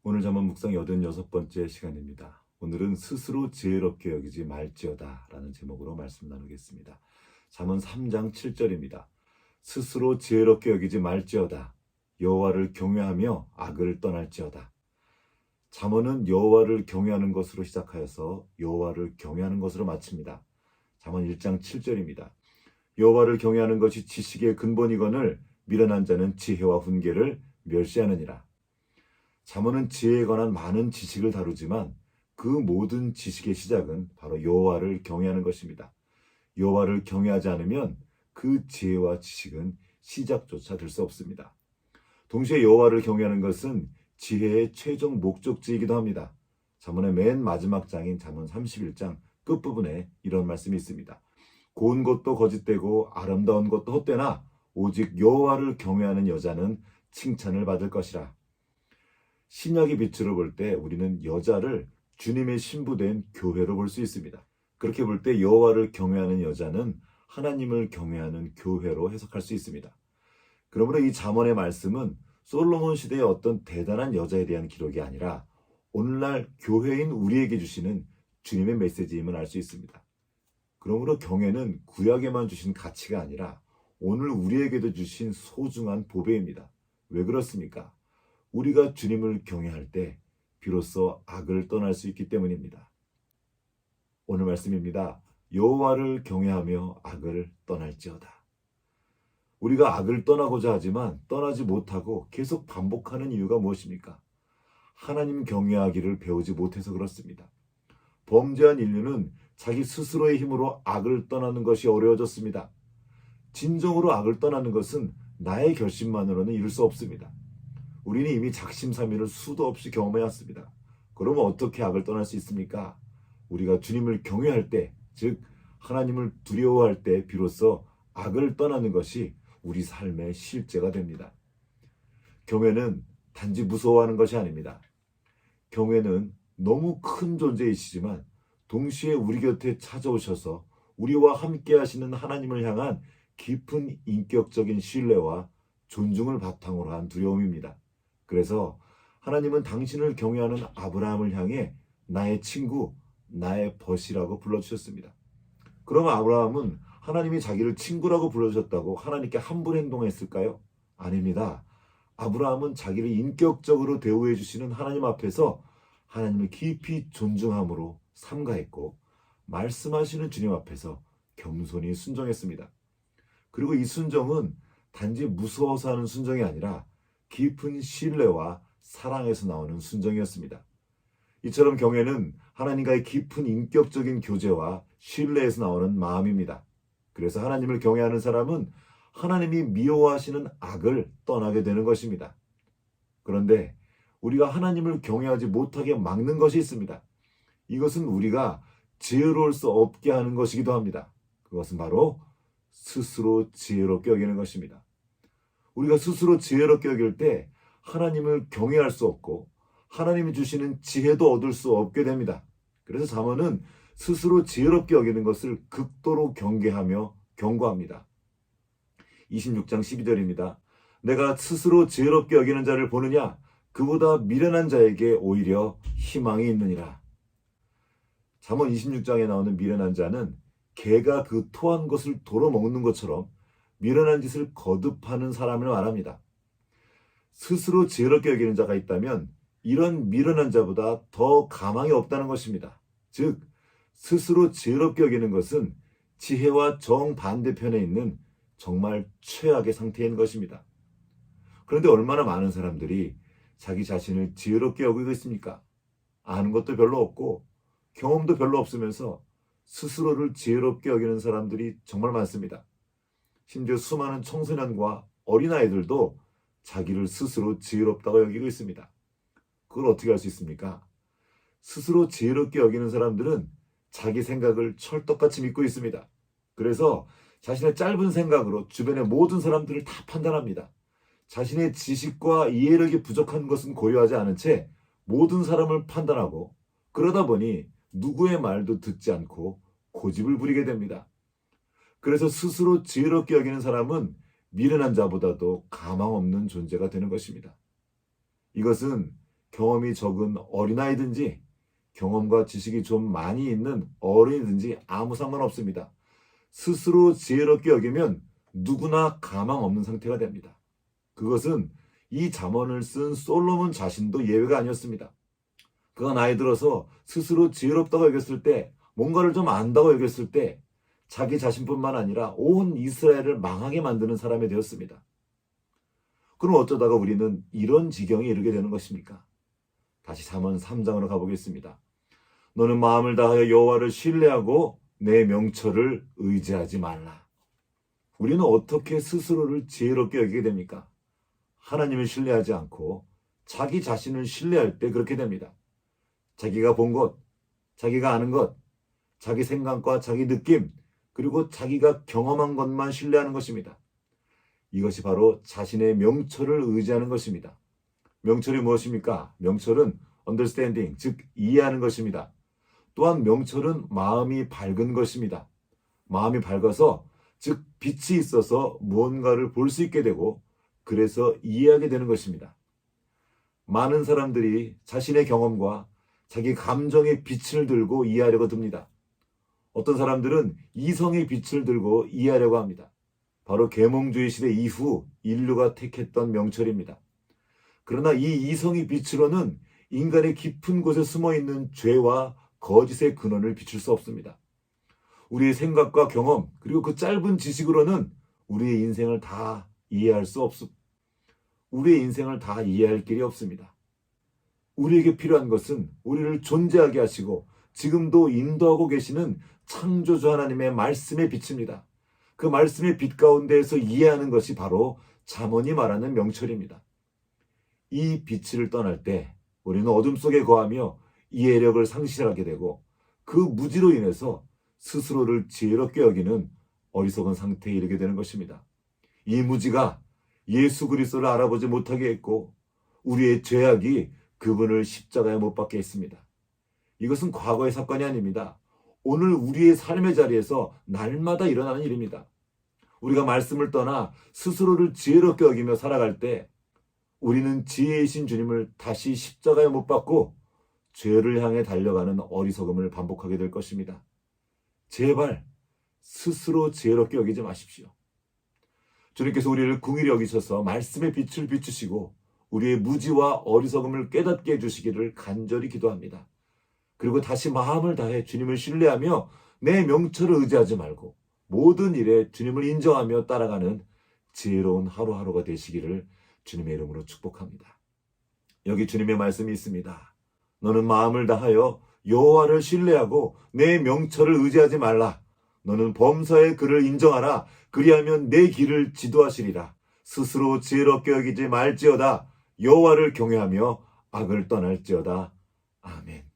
오늘 잠언 묵상 86번째 시간입니다. 오늘은 스스로 지혜롭게 여기지 말지어다 라는 제목으로 말씀 나누겠습니다. 잠언 3장 7절입니다. 스스로 지혜롭게 여기지 말지어다. 여호와를 경외하며 악을 떠날지어다. 잠언은 여호와를 경외하는 것으로 시작하여서 여호와를 경외하는 것으로 마칩니다. 잠언 1장 7절입니다. 여호와를 경외하는 것이 지식의 근본이거늘 미련한 자는 지혜와 훈계를 멸시하느니라. 잠언은 지혜에 관한 많은 지식을 다루지만 그 모든 지식의 시작은 바로 여호와를 경외하는 것입니다. 여호와를 경외하지 않으면 그 지혜와 지식은 시작조차 될 수 없습니다. 동시에 여호와를 경외하는 것은 지혜의 최종 목적지이기도 합니다. 잠언의 맨 마지막 장인 잠언 31장 끝부분에 이런 말씀이 있습니다. 고운 것도 거짓되고 아름다운 것도 헛되나 오직 여호와를 경외하는 여자는 칭찬을 받을 것이라. 신약의 빛으로 볼 때 우리는 여자를 주님의 신부된 교회로 볼 수 있습니다. 그렇게 볼 때 여호와를 경외하는 여자는 하나님을 경외하는 교회로 해석할 수 있습니다. 그러므로 이 잠언의 말씀은 솔로몬 시대의 어떤 대단한 여자에 대한 기록이 아니라 오늘날 교회인 우리에게 주시는 주님의 메시지임을 알 수 있습니다. 그러므로 경외는 구약에만 주신 가치가 아니라 오늘 우리에게도 주신 소중한 보배입니다. 왜 그렇습니까? 우리가 주님을 경외할 때 비로소 악을 떠날 수 있기 때문입니다. 오늘 말씀입니다. 여호와를 경외하며 악을 떠날지어다. 우리가 악을 떠나고자 하지만 떠나지 못하고 계속 반복하는 이유가 무엇입니까? 하나님 경외하기를 배우지 못해서 그렇습니다. 범죄한 인류는 자기 스스로의 힘으로 악을 떠나는 것이 어려워졌습니다. 진정으로 악을 떠나는 것은 나의 결심만으로는 이룰 수 없습니다. 우리는 이미 작심삼일을 수도 없이 경험해왔습니다. 그러면 어떻게 악을 떠날 수 있습니까? 우리가 주님을 경외할 때, 즉 하나님을 두려워할 때 비로소 악을 떠나는 것이 우리 삶의 실제가 됩니다. 경외는 단지 무서워하는 것이 아닙니다. 경외는 너무 큰 존재이시지만 동시에 우리 곁에 찾아오셔서 우리와 함께 하시는 하나님을 향한 깊은 인격적인 신뢰와 존중을 바탕으로 한 두려움입니다. 그래서 하나님은 당신을 경외하는 아브라함을 향해 나의 친구, 나의 벗이라고 불러주셨습니다. 그러면 아브라함은 하나님이 자기를 친구라고 불러주셨다고 하나님께 함부로 행동했을까요? 아닙니다. 아브라함은 자기를 인격적으로 대우해 주시는 하나님 앞에서 하나님을 깊이 존중함으로 삼가했고 말씀하시는 주님 앞에서 겸손히 순종했습니다. 그리고 이 순종은 단지 무서워서 하는 순종이 아니라 깊은 신뢰와 사랑에서 나오는 순종이었습니다. 이처럼 경외는 하나님과의 깊은 인격적인 교제와 신뢰에서 나오는 마음입니다. 그래서 하나님을 경외하는 사람은 하나님이 미워하시는 악을 떠나게 되는 것입니다. 그런데 우리가 하나님을 경외하지 못하게 막는 것이 있습니다. 이것은 우리가 지혜로울 수 없게 하는 것이기도 합니다. 그것은 바로 스스로 지혜롭게 여기는 것입니다. 우리가 스스로 지혜롭게 여길 때 하나님을 경외할 수 없고 하나님이 주시는 지혜도 얻을 수 없게 됩니다. 그래서 잠언은 스스로 지혜롭게 여기는 것을 극도로 경계하며 경고합니다. 26장 12절입니다. 내가 스스로 지혜롭게 여기는 자를 보느냐? 그보다 미련한 자에게 오히려 희망이 있느니라. 잠언 26장에 나오는 미련한 자는 개가 그 토한 것을 도로 먹는 것처럼 미련한 짓을 거듭하는 사람을 말합니다. 스스로 지혜롭게 여기는 자가 있다면 이런 미련한 자보다 더 가망이 없다는 것입니다. 즉 스스로 지혜롭게 여기는 것은 지혜와 정반대편에 있는 정말 최악의 상태인 것입니다. 그런데 얼마나 많은 사람들이 자기 자신을 지혜롭게 여기고 있습니까? 아는 것도 별로 없고 경험도 별로 없으면서 스스로를 지혜롭게 여기는 사람들이 정말 많습니다. 심지어 수많은 청소년과 어린아이들도 자기를 스스로 지혜롭다고 여기고 있습니다. 그걸 어떻게 할 수 있습니까? 스스로 지혜롭게 여기는 사람들은 자기 생각을 철떡같이 믿고 있습니다. 그래서 자신의 짧은 생각으로 주변의 모든 사람들을 다 판단합니다. 자신의 지식과 이해력이 부족한 것은 고려하지 않은 채 모든 사람을 판단하고 그러다 보니 누구의 말도 듣지 않고 고집을 부리게 됩니다. 그래서 스스로 지혜롭게 여기는 사람은 미련한 자보다도 가망 없는 존재가 되는 것입니다. 이것은 경험이 적은 어린아이든지 경험과 지식이 좀 많이 있는 어른이든지 아무 상관없습니다. 스스로 지혜롭게 여기면 누구나 가망 없는 상태가 됩니다. 그것은 이 잠언을 쓴 솔로몬 자신도 예외가 아니었습니다. 그가 나이 들어서 스스로 지혜롭다고 여겼을 때, 뭔가를 좀 안다고 여겼을 때 자기 자신뿐만 아니라 온 이스라엘을 망하게 만드는 사람이 되었습니다. 그럼 어쩌다가 우리는 이런 지경에 이르게 되는 것입니까? 다시 잠언 3장으로 가보겠습니다. 너는 마음을 다하여 여호와를 신뢰하고 내 명철을 의지하지 말라. 우리는 어떻게 스스로를 지혜롭게 여기게 됩니까? 하나님을 신뢰하지 않고 자기 자신을 신뢰할 때 그렇게 됩니다. 자기가 본 것, 자기가 아는 것, 자기 생각과 자기 느낌, 그리고 자기가 경험한 것만 신뢰하는 것입니다. 이것이 바로 자신의 명철을 의지하는 것입니다. 명철이 무엇입니까? 명철은 understanding, 즉 이해하는 것입니다. 또한 명철은 마음이 밝은 것입니다. 마음이 밝아서, 즉 빛이 있어서 무언가를 볼 수 있게 되고 그래서 이해하게 되는 것입니다. 많은 사람들이 자신의 경험과 자기 감정의 빛을 들고 이해하려고 듭니다. 어떤 사람들은 이성의 빛을 들고 이해하려고 합니다. 바로 계몽주의 시대 이후 인류가 택했던 명철입니다. 그러나 이 이성의 빛으로는 인간의 깊은 곳에 숨어있는 죄와 거짓의 근원을 비출 수 없습니다. 우리의 생각과 경험, 그리고 그 짧은 지식으로는 우리의 인생을 다 이해할 수 없습니다. 우리의 인생을 다 이해할 길이 없습니다. 우리에게 필요한 것은 우리를 존재하게 하시고 지금도 인도하고 계시는 창조주 하나님의 말씀의 빛입니다. 그 말씀의 빛 가운데에서 이해하는 것이 바로 잠언이 말하는 명철입니다. 이 빛을 떠날 때 우리는 어둠 속에 거하며 이해력을 상실하게 되고 그 무지로 인해서 스스로를 지혜롭게 여기는 어리석은 상태에 이르게 되는 것입니다. 이 무지가 예수 그리스도를 알아보지 못하게 했고 우리의 죄악이 그분을 십자가에 못 박게 했습니다. 이것은 과거의 사건이 아닙니다. 오늘 우리의 삶의 자리에서 날마다 일어나는 일입니다. 우리가 말씀을 떠나 스스로를 지혜롭게 여기며 살아갈 때 우리는 지혜이신 주님을 다시 십자가에 못 박고 죄를 향해 달려가는 어리석음을 반복하게 될 것입니다. 제발 스스로 지혜롭게 여기지 마십시오. 주님께서 우리를 긍휼히 여기셔서 말씀의 빛을 비추시고 우리의 무지와 어리석음을 깨닫게 해주시기를 간절히 기도합니다. 그리고 다시 마음을 다해 주님을 신뢰하며 내 명철을 의지하지 말고 모든 일에 주님을 인정하며 따라가는 지혜로운 하루하루가 되시기를 주님의 이름으로 축복합니다. 여기 주님의 말씀이 있습니다. 너는 마음을 다하여 여호와를 신뢰하고 내 명철을 의지하지 말라. 너는 범사의 그를 인정하라. 그리하면 내 길을 지도하시리라. 스스로 지혜롭게 여기지 말지어다. 여호와를 경외하며 악을 떠날지어다. 아멘.